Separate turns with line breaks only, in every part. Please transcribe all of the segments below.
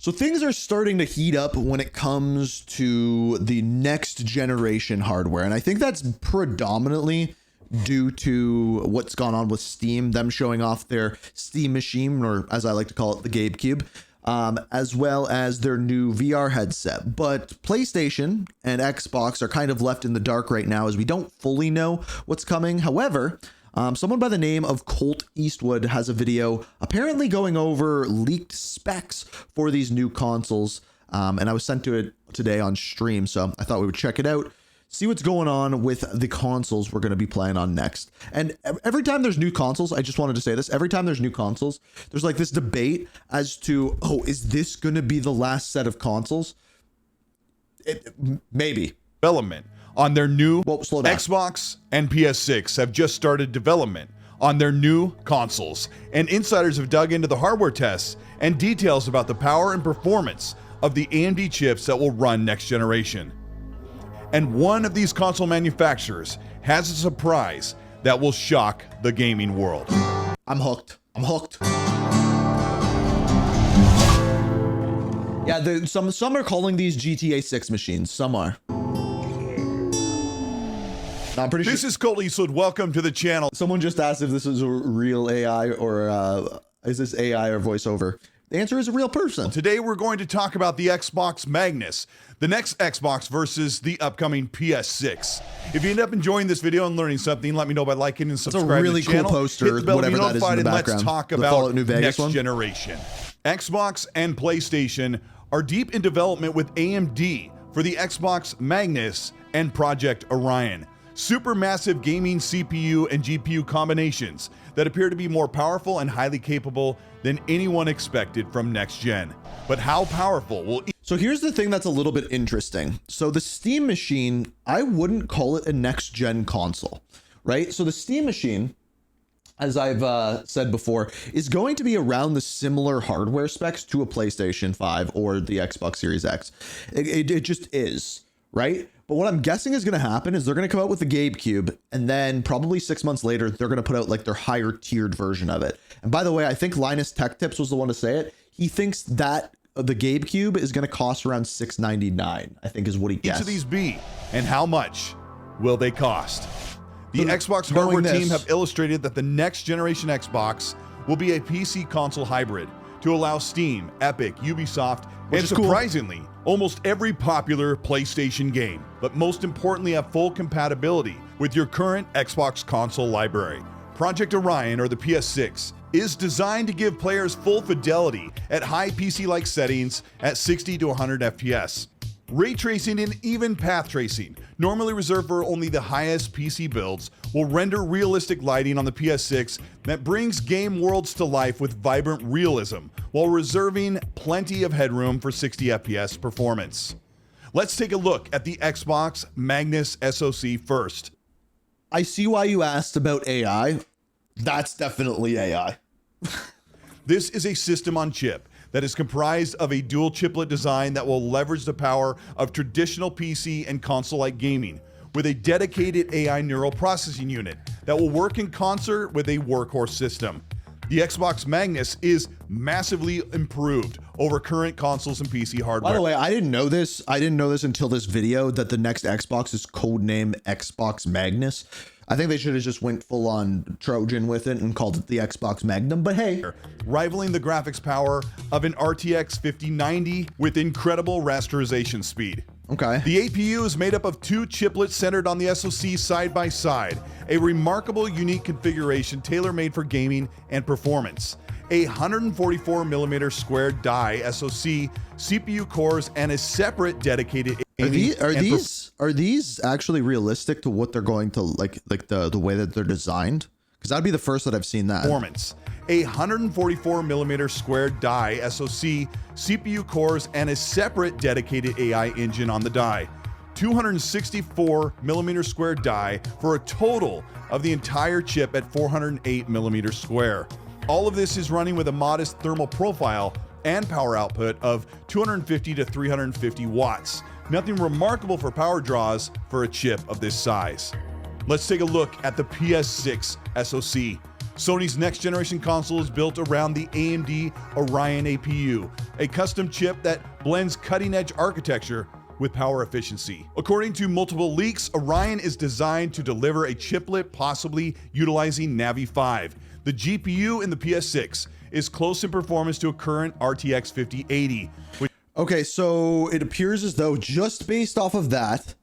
So things are starting to heat up when it comes to the next generation hardware. And I think that's predominantly due to what's gone on with Steam, them showing off their Steam machine, or as I like to call it, the GameCube, as well as their new VR headset. But PlayStation and Xbox are kind of left in the dark right now as we don't fully know what's coming. However, someone by the name of Colt Eastwood has a video apparently going over leaked specs for these new consoles. And I was sent to it today on stream, so I thought we would check it out, see what's going on with the consoles we're going to be playing on next. And every time there's new consoles, I just wanted to say this, every time there's new consoles, there's like this debate as to, oh, is this going to be the last set of consoles? Maybe.
Development on their new
Slow down.
Xbox and PS6 have just started development on their new consoles, and insiders have dug into the hardware tests and details about the power and performance of the AMD chips that will run next generation. And one of these console manufacturers has a surprise that will shock the gaming world.
I'm hooked. I'm hooked. Yeah, some are calling these GTA 6 machines. Some are. I'm pretty sure.
This is Colt Eastwood. Welcome to the channel.
Someone just asked if this is a real AI or is this AI or voiceover? The answer is a real person.
Today we're going to talk about the Xbox Magnus, the next Xbox versus the upcoming PS6. If you end up enjoying this video and learning something, let me know by liking and subscribing
a really
to the channel.
cool poster,
Hit the bell to be
whatever that is in the
notified, and
background.
let's talk
The
about
Fallout New Vegas
next
one?
generation. Xbox and PlayStation are deep in development with AMD for the Xbox Magnus and Project Orion. Supermassive gaming CPU and GPU combinations that appear to be more powerful and highly capable than anyone expected from next gen. But how powerful will
So here's the thing that's a little bit interesting. So the Steam machine, I wouldn't call it a next gen console, right? So the Steam machine, as I've said before, is going to be around the similar hardware specs to a PlayStation 5 or the Xbox Series X. It just is, right? But what I'm guessing is going to happen is they're going to come out with the GameCube, and then probably 6 months later, they're going to put out like their higher tiered version of it. And by the way, I think Linus Tech Tips was the one to say it. He thinks that the GameCube is going to cost around $699, I think is what he guessed.
each of these be, and how much will they cost? The Xbox hardware team have illustrated that the next generation Xbox will be a PC console hybrid to allow Steam, Epic, Ubisoft, and surprisingly, almost every popular PlayStation game, but most importantly, have full compatibility with your current Xbox console library. Project Orion, or the PS6, is designed to give players full fidelity at high PC-like settings at 60 to 100 FPS. Ray tracing and even path tracing, normally reserved for only the highest PC builds, will render realistic lighting on the PS6 that brings game worlds to life with vibrant realism, while reserving plenty of headroom for 60 FPS performance. Let's take a look at the Xbox Magnus SoC first.
I see why you asked about AI. That's definitely AI.
This is a system on chip that is comprised of a dual chiplet design that will leverage the power of traditional PC and console-like gaming with a dedicated AI neural processing unit that will work in concert with a workhorse system. The Xbox Magnus is massively improved over current consoles and PC hardware.
By the way, I didn't know this. I didn't know this until this video, that the next Xbox is codenamed Xbox Magnus. I think they should have just went full on Trojan with it and called it the Xbox Magnum, but hey.
Rivaling the graphics power of an RTX 5090 with incredible rasterization speed.
Okay.
The APU is made up of two chiplets centered on the SoC side by side, a remarkable unique configuration tailor-made for gaming and performance. A 144mm squared die SoC, CPU cores, and a separate dedicated
Are these actually realistic to what they're going to like the way that they're designed? Because that'd be the first that I've seen that.
Performance. A 144mm squared die SoC, CPU cores, and a separate dedicated AI engine on the die. 264mm squared die for a total of the entire chip at 408mm square. All of this is running with a modest thermal profile and power output of 250 to 350 watts. Nothing remarkable for power draws for a chip of this size. Let's take a look at the PS6 SoC. Sony's next generation console is built around the AMD Orion APU, a custom chip that blends cutting-edge architecture with power efficiency. According to multiple leaks, Orion is designed to deliver a chiplet possibly utilizing Navi 5. The GPU in the PS6 is close in performance to a current RTX 5080.
Okay, so it appears as though just based off of that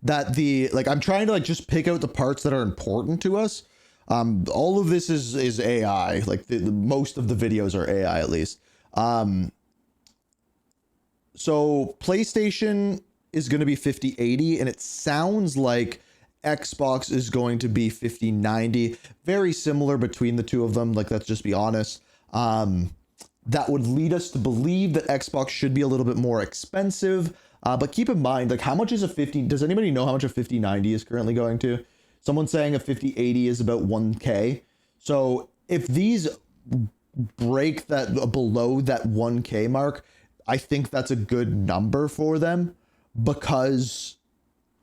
I'm trying to just pick out the parts that are important to us. All of this is AI. Like the most of the videos are AI at least. So PlayStation is going to be 5080, and it sounds like Xbox is going to be 5090. Very similar between the two of them. Like, let's just be honest. That would lead us to believe that Xbox should be a little bit more expensive. But keep in mind, like, how much is a 50? Does anybody know how much a 5090 is currently going to? Someone's saying a 5080 is about 1K. So if these break that below that 1K mark, I think that's a good number for them, because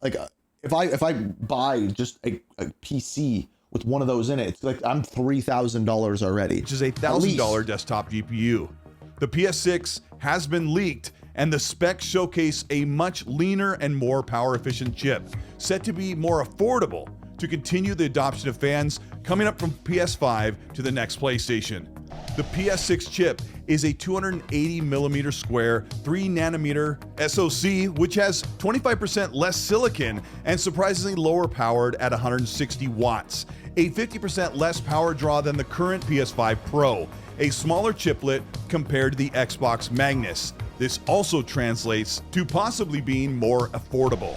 like if I buy just a PC with one of those in it, it's like I'm $3,000 already,
which is a $1,000 desktop GPU. The PS6 has been leaked, and the specs showcase a much leaner and more power efficient chip, set to be more affordable to continue the adoption of fans coming up from PS5 to the next PlayStation. The PS6 chip is a 280mm square 3nm SoC, which has 25% less silicon and surprisingly lower powered at 160 watts, a 50% less power draw than the current PS5 Pro, a smaller chiplet compared to the Xbox Magnus. This also translates to possibly being more affordable.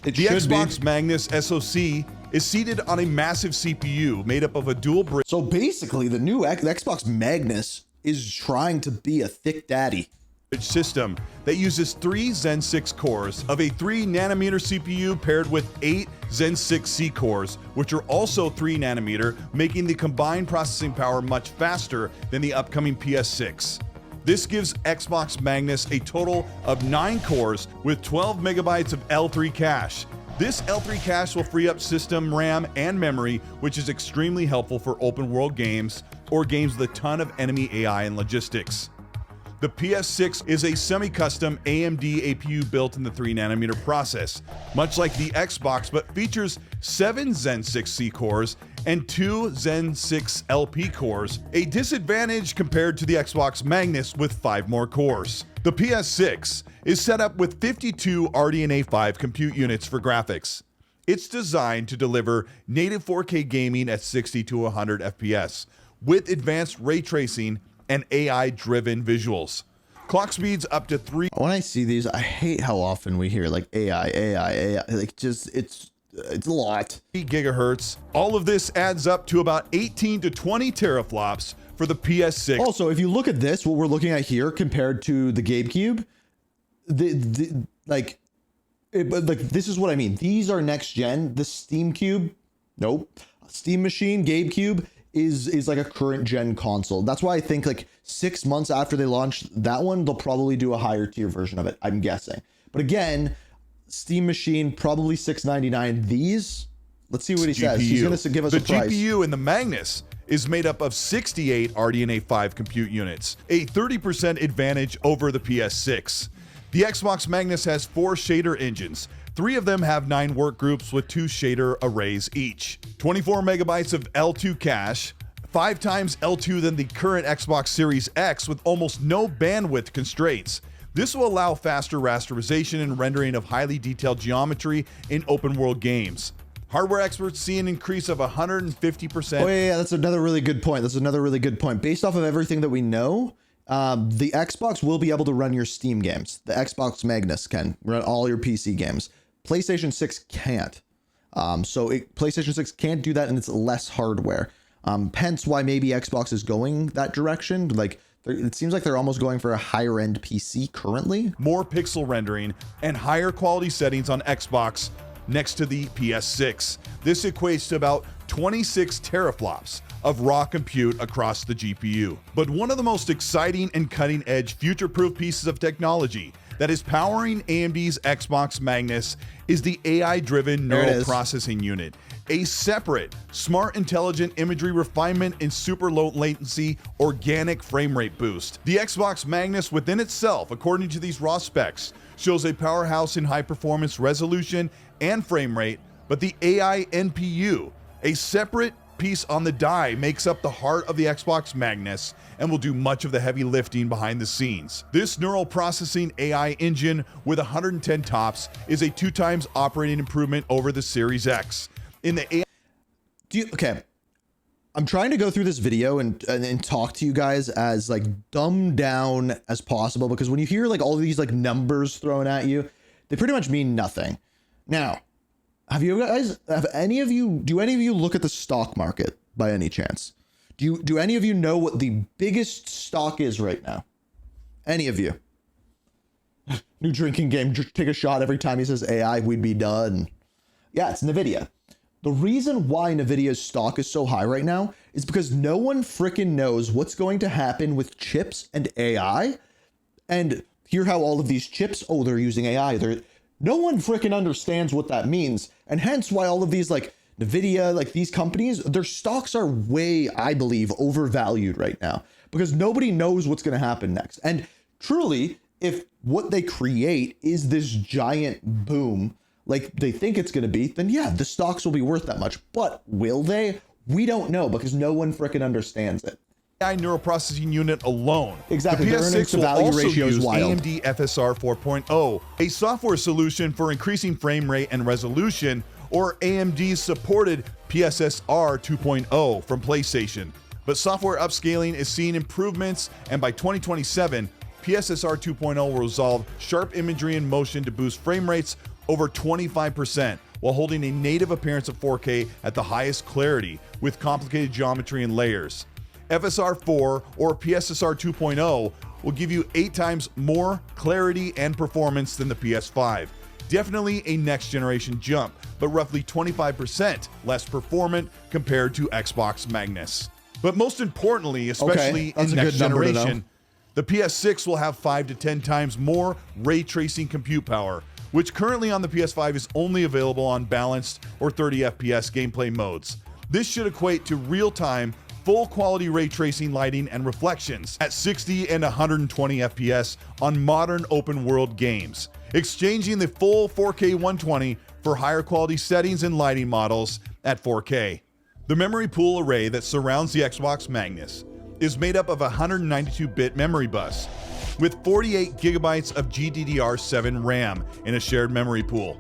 The Xbox Magnus SoC is seated on a massive CPU made up of a dual bridge.
So basically, the new Xbox Magnus is trying to be a thick daddy
system that uses 3 Zen 6 cores of a 3nm CPU paired with 8 Zen 6C cores, which are also 3nm, making the combined processing power much faster than the upcoming PS6. This gives Xbox Magnus a total of 9 cores with 12 megabytes of L3 cache. This L3 cache will free up system RAM and memory, which is extremely helpful for open world games or games with a ton of enemy AI and logistics. The PS6 is a semi-custom AMD APU built in the 3nm process, much like the Xbox, but features 7 Zen 6C cores and 2 Zen 6 LP cores, a disadvantage compared to the Xbox Magnus with 5 more cores. The PS6 is set up with 52 RDNA 5 compute units for graphics. It's designed to deliver native 4K gaming at 60 to 100 FPS with advanced ray tracing and AI-driven visuals. Clock speeds up to 3.
When I see these, I hate how often we hear like AI. Like, just it's a lot.
Gigahertz. All of this adds up to about 18 to 20 teraflops for the PS6.
Also, if you look at this, what we're looking at here compared to the GameCube, this is what I mean. These are next gen. The Steam Cube, nope. Steam Machine, GameCube is like a current gen console. That's why I think like 6 months after they launch that one, they'll probably do a higher tier version of it, I'm guessing. But again, Steam Machine, probably $699. These, let's see what he says. He's going to give us a price.
The GPU in the Magnus is made up of 68 RDNA 5 compute units, a 30% advantage over the PS6. The Xbox Magnus has 4 shader engines. 3 of them have 9 work groups with 2 shader arrays each. 24 megabytes of L2 cache, 5 times L2 than the current Xbox Series X with almost no bandwidth constraints. This will allow faster rasterization and rendering of highly detailed geometry in open world games. Hardware experts see an increase of 150%.
Oh yeah, that's another really good point. Based off of everything that we know, the Xbox will be able to run your Steam games. The Xbox Magnus can run all your PC games. PlayStation 6 can't. PlayStation 6 can't do that, and it's less hardware. Hence why maybe Xbox is going that direction. Like, it seems like they're almost going for a higher end PC currently.
More pixel rendering and higher quality settings on Xbox next to the PS6. This equates to about 26 teraflops of raw compute across the GPU. But one of the most exciting and cutting-edge future-proof pieces of technology that is powering AMD's Xbox Magnus is the AI-driven neural processing unit. a separate smart intelligent imagery refinement and super low latency organic frame rate boost. The Xbox Magnus within itself, according to these raw specs, shows a powerhouse in high performance resolution and frame rate, but the AI NPU, a separate piece on the die, makes up the heart of the Xbox Magnus and will do much of the heavy lifting behind the scenes. This neural processing AI engine with 110 TOPS is a 2 times operating improvement over the Series X. In the AI
okay, I'm trying to go through this video and talk to you guys as like dumbed down as possible, because when you hear like all of these like numbers thrown at you, they pretty much mean nothing. Now, do any of you look at the stock market by any chance? Do any of you know what the biggest stock is right now? Any of you? New drinking game, take a shot every time he says AI, we'd be done. Yeah, it's NVIDIA. The reason why NVIDIA's stock is so high right now is because no one freaking knows what's going to happen with chips and AI. And hear how all of these chips, oh, they're using AI. No one freaking understands what that means. And hence why all of these like NVIDIA, like these companies, their stocks are way, I believe, overvalued right now because nobody knows what's going to happen next. And truly, if what they create is this giant boom, like they think it's going to be, then yeah, the stocks will be worth that much. But will they? We don't know because no one freaking understands it.
AI neural processing unit alone.
Exactly.
The
The earnings
PS6
to
will
value
also
ratio is
use
wild.
AMD FSR 4.0, a software solution for increasing frame rate and resolution, or AMD's supported PSSR 2.0 from PlayStation. But software upscaling is seeing improvements, and by 2027, PSSR 2.0 will resolve sharp imagery and motion to boost frame rates over 25%, while holding a native appearance of 4K at the highest clarity with complicated geometry and layers. FSR 4 or PSSR 2.0 will give you 8 times more clarity and performance than the PS5. Definitely a next generation jump, but roughly 25% less performant compared to Xbox Magnus. But most importantly, especially in next generation, the PS6 will have 5 to 10 times more ray tracing compute power, which currently on the PS5 is only available on balanced or 30 FPS gameplay modes. This should equate to real-time, full-quality ray tracing lighting and reflections at 60 and 120 FPS on modern open-world games, exchanging the full 4K 120 for higher quality settings and lighting models at 4K. The memory pool array that surrounds the Xbox Magnus is made up of a 192-bit memory bus with 48 gigabytes of GDDR7 RAM in a shared memory pool.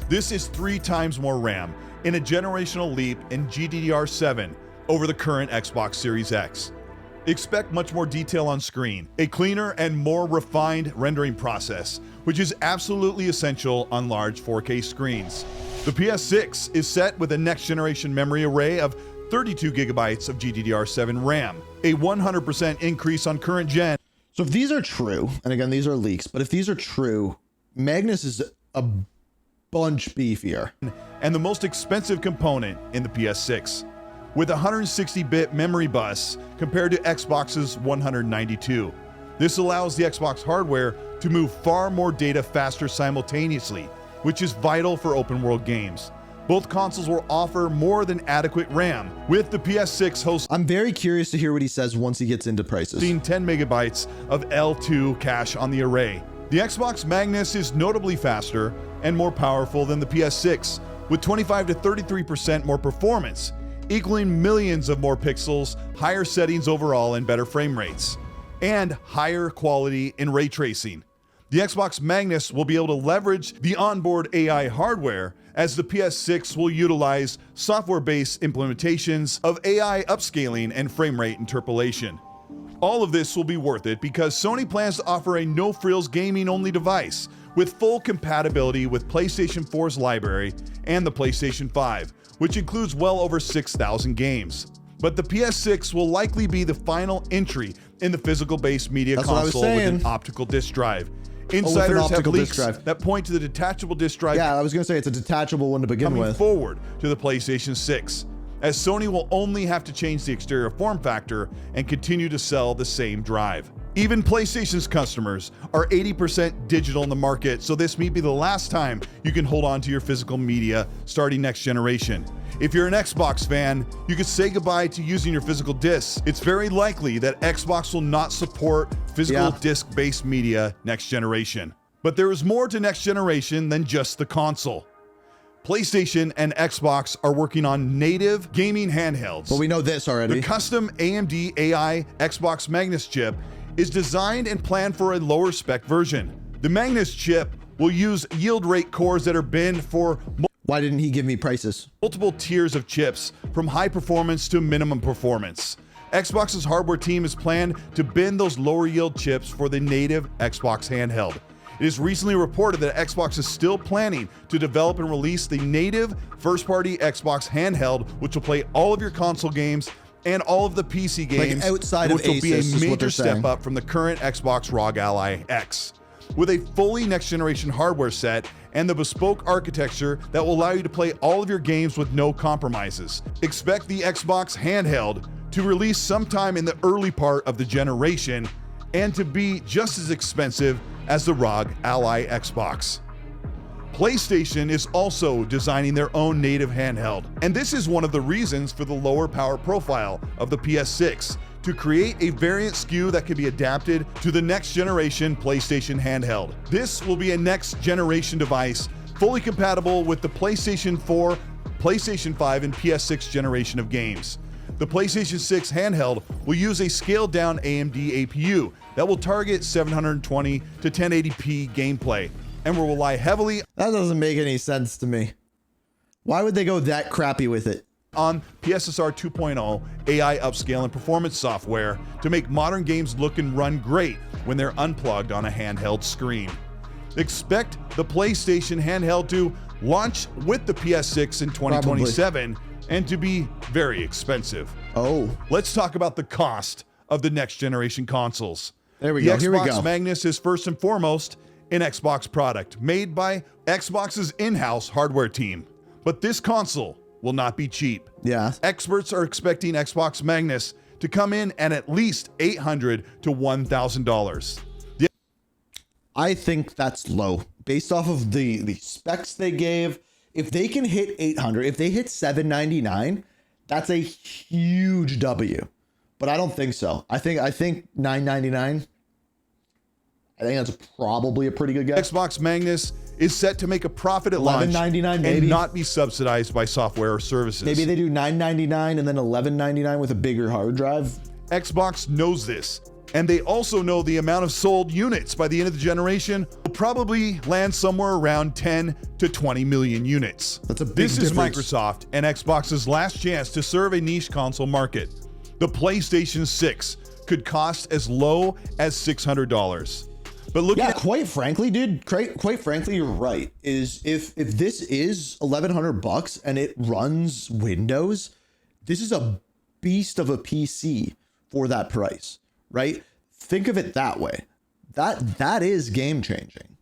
This is 3 times more RAM in a generational leap in GDDR7 over the current Xbox Series X. Expect much more detail on screen, a cleaner and more refined rendering process, which is absolutely essential on large 4K screens. The PS6 is set with a next generation memory array of 32 gigabytes of GDDR7 RAM, a 100% increase on current gen.
So if these are true, and again, these are leaks, but if these are true, Magnus is a bunch beefier.
And the most expensive component in the PS6, with a 160-bit memory bus compared to Xbox's 192. This allows the Xbox hardware to move far more data faster simultaneously, which is vital for open-world games. Both consoles will offer more than adequate RAM, with the PS6 hosting
I'm very curious to hear what he says once he gets into prices.
10 megabytes of L2 cache on the array. The Xbox Magnus is notably faster and more powerful than the PS6, with 25 to 33% more performance, equaling millions of more pixels, higher settings overall, and better frame rates, and higher quality in ray tracing. The Xbox Magnus will be able to leverage the onboard AI hardware, as the PS6 will utilize software-based implementations of AI upscaling and frame rate interpolation. All of this will be worth it because Sony plans to offer a no-frills gaming-only device with full compatibility with PlayStation 4's library and the PlayStation 5, which includes well over 6,000 games. But the PS6 will likely be the final entry in the physical-based media console with an optical disc drive. Insiders have leaks that point to the detachable disc drive.
Yeah, I was going to say it's a detachable one to begin
coming
with.
Forward to the PlayStation 6, as Sony will only have to change the exterior form factor and continue to sell the same drive. Even PlayStation's customers are 80% digital in the market, so this may be the last time you can hold on to your physical media starting next generation. If you're an Xbox fan, you could say goodbye to using your physical discs. It's very likely that Xbox will not support physical disc-based media next generation. But there is more to next generation than just the console. PlayStation and Xbox are working on native gaming handhelds.
But we know this already.
The custom AMD AI Xbox Magnus chip is designed and planned for a lower spec version. The Magnus chip will use yield rate cores that are binned for
Why didn't he give me prices?
multiple tiers of chips, from high performance to minimum performance. Xbox's hardware team is planned to bin those lower yield chips for the native Xbox handheld. It is recently reported that Xbox is still planning to develop and release the native first-party Xbox handheld, which will play all of your console games and all of the PC games,
like outside
which
of
will be a
Asus, is what
major
they're
step
saying.
up from the current Xbox ROG Ally X. With a fully next-generation hardware set and the bespoke architecture that will allow you to play all of your games with no compromises. Expect the Xbox handheld to release sometime in the early part of the generation and to be just as expensive as the ROG Ally Xbox. PlayStation is also designing their own native handheld, and this is one of the reasons for the lower power profile of the PS6, to create a variant SKU that can be adapted to the next generation PlayStation handheld. This will be a next generation device fully compatible with the PlayStation 4, PlayStation 5, and PS6 generation of games. The PlayStation 6 handheld will use a scaled down AMD APU that will target 720 to 1080p gameplay and will rely heavily
That doesn't make any sense to me. Why would they go that crappy with it?
on PSSR 2.0 AI upscale and performance software to make modern games look and run great when they're unplugged on a handheld screen. Expect the PlayStation handheld to launch with the PS6 in 2027 and to be very expensive.
Oh,
Let's talk about the cost of the next generation consoles.
There we
the
go, here we
Xbox
go.
Magnus is first and foremost an Xbox product made by Xbox's in-house hardware team. But this console will not be cheap.
yeah.
Experts are expecting Xbox Magnus to come in at least $800 to $1,000.
I think that's low. Based off of the specs they gave, if they can hit 800, if they hit 799, that's a huge W. But I don't think so. I think 999. I think that's probably a pretty good guess.
Xbox Magnus is set to make a profit at launch
$11.99
and
maybe.
not be subsidized by software or services.
Maybe they do $999 and then $11.99 with a bigger hard drive.
Xbox knows this, and they also know the amount of sold units by the end of the generation will probably land somewhere around 10 to 20 million units.
That's a big
This is
difference.
Microsoft and Xbox's last chance to serve a niche console market. The PlayStation 6 could cost as low as $600. But look
Yeah,
at
quite frankly, dude, quite frankly, you're right. Is if this is $1,100 and it runs Windows, this is a beast of a PC for that price, right? Think of it that way. That is game changing.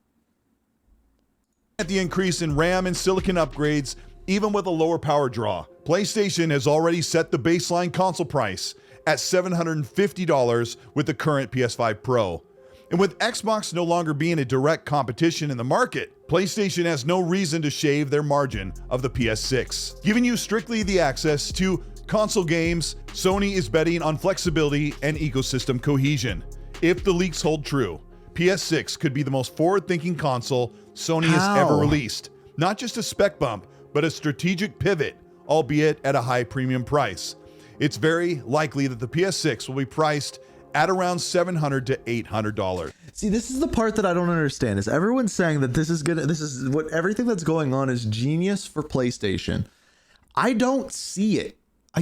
the increase in RAM and silicon upgrades, even with a lower power draw. PlayStation has already set the baseline console price at $750 with the current PS5 Pro. And with Xbox no longer being a direct competition in the market, PlayStation has no reason to shave their margin of the PS6. Giving you strictly the access to console games, Sony is betting on flexibility and ecosystem cohesion. If the leaks hold true, PS6 could be the most forward-thinking console Sony has ever released. Not just a spec bump, but a strategic pivot, albeit at a high premium price. It's very likely that the PS6 will be priced at around $700 to $800.
See, this is the part that I don't understand. Is everyone's saying that this is what everything that's going on is genius for PlayStation. I don't see it. I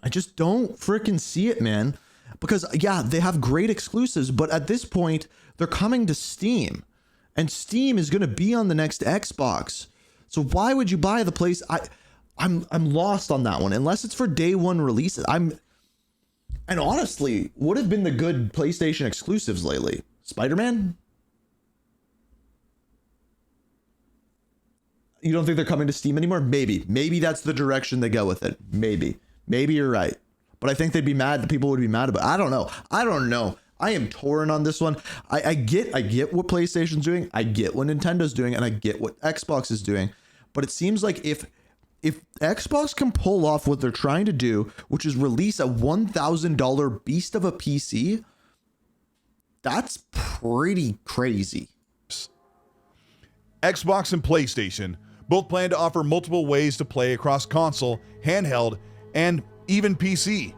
just don't freaking see it, man. Because yeah, they have great exclusives, but at this point, they're coming to Steam. And Steam is going to be on the next Xbox. So why would you buy the place? I'm lost on that one. Unless it's for day one release. And honestly, what have been the good PlayStation exclusives lately? Spider-Man? You don't think they're coming to Steam anymore? Maybe that's the direction they go with it. Maybe you're right. But I think they'd be mad. The people would be mad about it. I don't know. I am torn on this one. I get what PlayStation's doing. I get what Nintendo's doing, and I get what Xbox is doing. But it seems like if Xbox can pull off what they're trying to do, which is release a $1,000 beast of a PC, that's pretty crazy.
Xbox and PlayStation both plan to offer multiple ways to play across console, handheld, and even PC,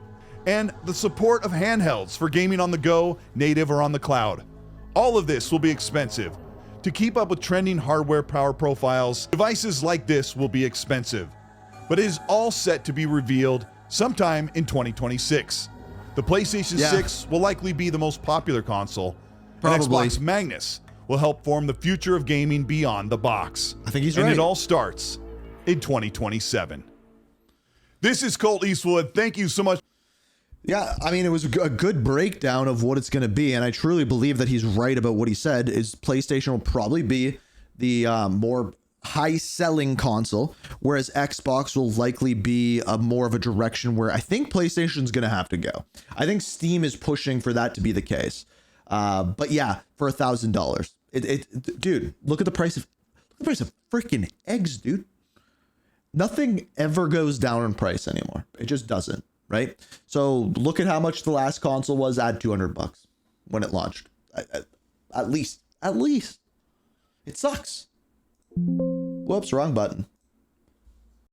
and the support of handhelds for gaming on the go, native, or on the cloud. All of this will be expensive. To keep up with trending hardware power profiles, devices like this will be expensive, but it is all set to be revealed sometime in 2026. The PlayStation 6 will likely be the most popular console, and Xbox Magnus will help form the future of gaming beyond the box.
I think he's
right.
And
it all starts in 2027. This is Colt Eastwood. Thank you so much.
Yeah, I mean, it was a good breakdown of what it's going to be, and I truly believe that he's right about what he said. Is PlayStation will probably be the more high-selling console, whereas Xbox will likely be a more of a direction where I think PlayStation's going to have to go. I think Steam is pushing for that to be the case. But yeah, for $1,000, dude, look at the price of freaking eggs, dude. Nothing ever goes down in price anymore. It just doesn't, right? So look at how much the last console was at $200 when it launched. At least. It sucks. Whoops, wrong button.